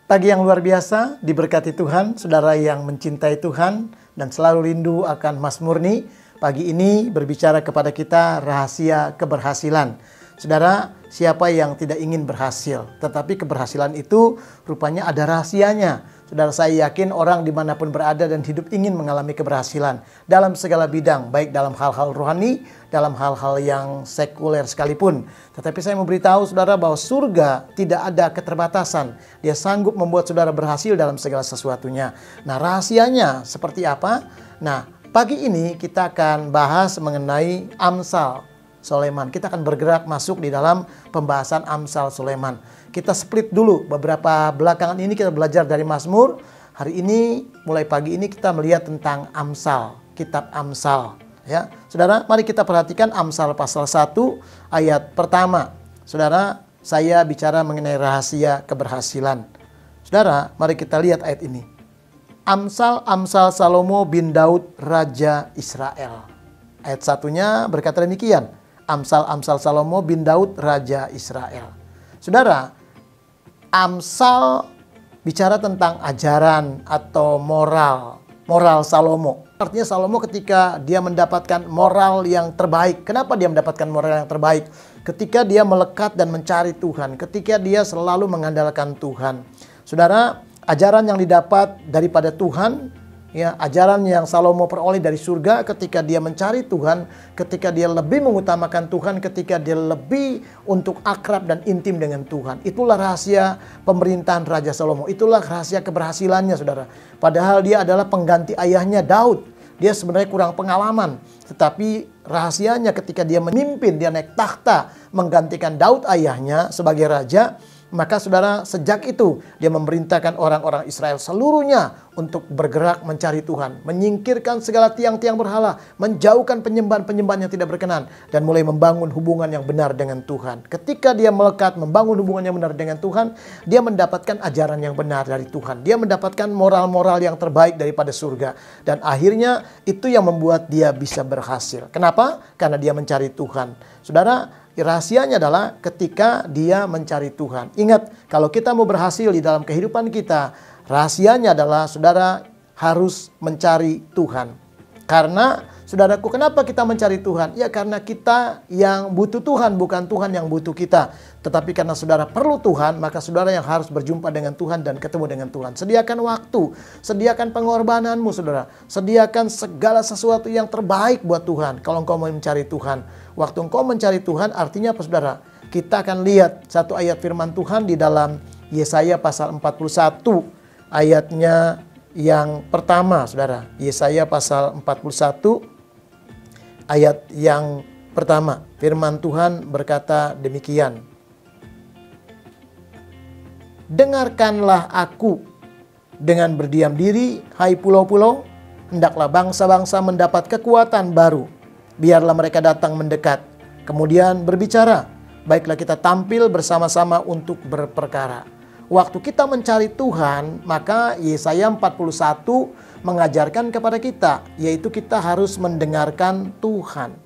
Pagi yang luar biasa, diberkati Tuhan, saudara yang mencintai Tuhan dan selalu rindu akan Mas Murni. Pagi ini berbicara kepada kita rahasia keberhasilan. Saudara, siapa yang tidak ingin berhasil? Tetapi keberhasilan itu rupanya ada rahasianya. Saudara, saya yakin orang dimanapun berada dan hidup ingin mengalami keberhasilan dalam segala bidang, baik dalam hal-hal rohani, dalam hal-hal yang sekuler sekalipun. Tetapi saya mau beritahu saudara bahwa surga tidak ada keterbatasan. Dia sanggup membuat saudara berhasil dalam segala sesuatunya. Nah, rahasianya seperti apa? Nah, pagi ini kita akan bahas mengenai Amsal Sulaiman. Kita akan bergerak masuk di dalam pembahasan Amsal Sulaiman. Kita split dulu, beberapa belakangan ini kita belajar dari Mazmur. Hari ini, mulai pagi ini kita melihat tentang Amsal, kitab Amsal. Ya, saudara, mari kita perhatikan Amsal pasal 1 ayat pertama. Saudara, saya bicara mengenai rahasia keberhasilan. Saudara, mari kita lihat ayat ini. Amsal Salomo bin Daud Raja Israel. Ayat satunya berkata demikian. Amsal Salomo bin Daud Raja Israel. Saudara, Amsal bicara tentang ajaran atau moral Salomo. Artinya Salomo ketika dia mendapatkan moral yang terbaik. Kenapa dia mendapatkan moral yang terbaik? Ketika dia melekat dan mencari Tuhan. Ketika dia selalu mengandalkan Tuhan. Saudara, ajaran yang didapat daripada Tuhan, ya, ajaran yang Salomo peroleh dari surga ketika dia mencari Tuhan, ketika dia lebih mengutamakan Tuhan, ketika dia lebih untuk akrab dan intim dengan Tuhan. Itulah rahasia pemerintahan Raja Salomo. Itulah rahasia keberhasilannya, saudara. Padahal dia adalah pengganti ayahnya Daud. Dia sebenarnya kurang pengalaman. Tetapi rahasianya ketika dia memimpin, dia naik takhta menggantikan Daud ayahnya sebagai raja. Maka saudara, sejak itu dia memerintahkan orang-orang Israel seluruhnya untuk bergerak mencari Tuhan. Menyingkirkan segala tiang-tiang berhala. Menjauhkan penyembahan-penyembahan yang tidak berkenan. Dan mulai membangun hubungan yang benar dengan Tuhan. Ketika dia melekat membangun hubungan yang benar dengan Tuhan, dia mendapatkan ajaran yang benar dari Tuhan. Dia mendapatkan moral-moral yang terbaik daripada surga. Dan akhirnya itu yang membuat dia bisa berhasil. Kenapa? Karena dia mencari Tuhan. Saudara, rahasianya adalah ketika dia mencari Tuhan. Ingat, kalau kita mau berhasil di dalam kehidupan kita, rahasianya adalah saudara harus mencari Tuhan. Karena, saudaraku, kenapa kita mencari Tuhan? Ya karena kita yang butuh Tuhan, bukan Tuhan yang butuh kita. Tetapi karena saudara perlu Tuhan, maka saudara yang harus berjumpa dengan Tuhan dan ketemu dengan Tuhan. Sediakan waktu, sediakan pengorbananmu, saudara. Sediakan segala sesuatu yang terbaik buat Tuhan. Kalau engkau mau mencari Tuhan. Waktu engkau mencari Tuhan artinya apa, saudara? Kita akan lihat satu ayat firman Tuhan di dalam Yesaya pasal 41 ayatnya yang pertama, saudara. Yesaya pasal 41 ayat yang pertama. Firman Tuhan berkata demikian. Dengarkanlah aku dengan berdiam diri, hai pulau-pulau. Hendaklah bangsa-bangsa mendapat kekuatan baru. Biarlah mereka datang mendekat. Kemudian berbicara. Baiklah kita tampil bersama-sama untuk berperkara. Waktu kita mencari Tuhan, maka Yesaya 41 mengajarkan kepada kita, yaitu kita harus mendengarkan Tuhan.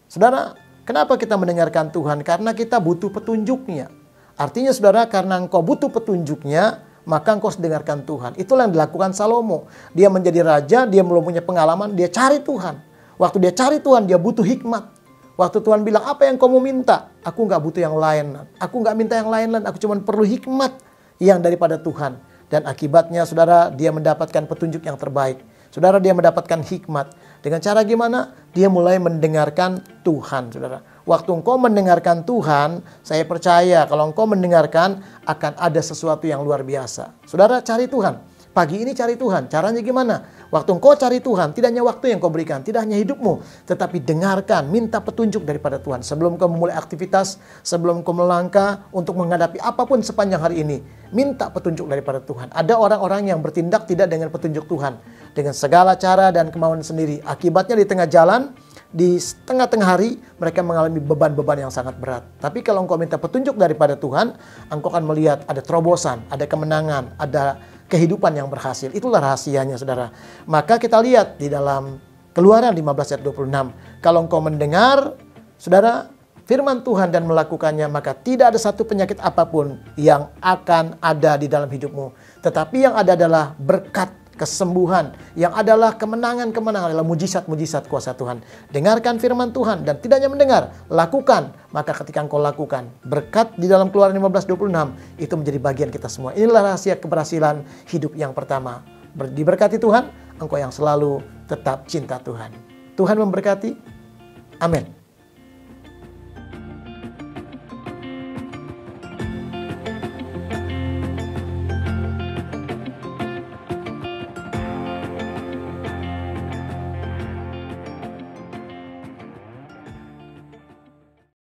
Saudara, kenapa kita mendengarkan Tuhan? Karena kita butuh petunjuknya. Artinya saudara, karena engkau butuh petunjuknya, maka engkau harus dengarkan Tuhan. Itulah yang dilakukan Salomo. Dia menjadi raja, dia belum punya pengalaman, dia cari Tuhan. Waktu dia cari Tuhan, dia butuh hikmat. Waktu Tuhan bilang, apa yang kau mau minta? Aku nggak butuh yang lain. Aku nggak minta yang lain. Aku cuma perlu hikmat yang daripada Tuhan. Dan akibatnya, saudara, dia mendapatkan petunjuk yang terbaik. Saudara, dia mendapatkan hikmat. Dengan cara gimana? Dia mulai mendengarkan Tuhan, saudara. Waktu engkau mendengarkan Tuhan, saya percaya kalau engkau mendengarkan, akan ada sesuatu yang luar biasa. Saudara, cari Tuhan. Pagi ini cari Tuhan. Caranya gimana? Waktu engkau cari Tuhan, tidak hanya waktu yang kau berikan, tidak hanya hidupmu, tetapi dengarkan, minta petunjuk daripada Tuhan. Sebelum kau memulai aktivitas, sebelum kau melangkah untuk menghadapi apapun sepanjang hari ini, minta petunjuk daripada Tuhan. Ada orang-orang yang bertindak tidak dengan petunjuk Tuhan, dengan segala cara dan kemauan sendiri. Akibatnya di tengah jalan, di tengah-tengah hari, mereka mengalami beban-beban yang sangat berat. Tapi kalau engkau minta petunjuk daripada Tuhan, engkau akan melihat ada terobosan, ada kemenangan, ada kehidupan yang berhasil. Itulah rahasianya, saudara. Maka kita lihat di dalam Keluaran 15 ayat 26. Kalau engkau mendengar, saudara, firman Tuhan dan melakukannya, maka tidak ada satu penyakit apapun yang akan ada di dalam hidupmu. Tetapi yang ada adalah berkat, kesembuhan, yang adalah kemenangan-kemenangan, adalah mujizat-mujizat kuasa Tuhan. Dengarkan firman Tuhan dan tidak hanya mendengar, lakukan. Maka ketika engkau lakukan, berkat di dalam Keluaran 15:26 itu menjadi bagian kita semua. Inilah rahasia keberhasilan hidup yang pertama. Diberkati Tuhan, engkau yang selalu tetap cinta Tuhan. Tuhan memberkati. Amin.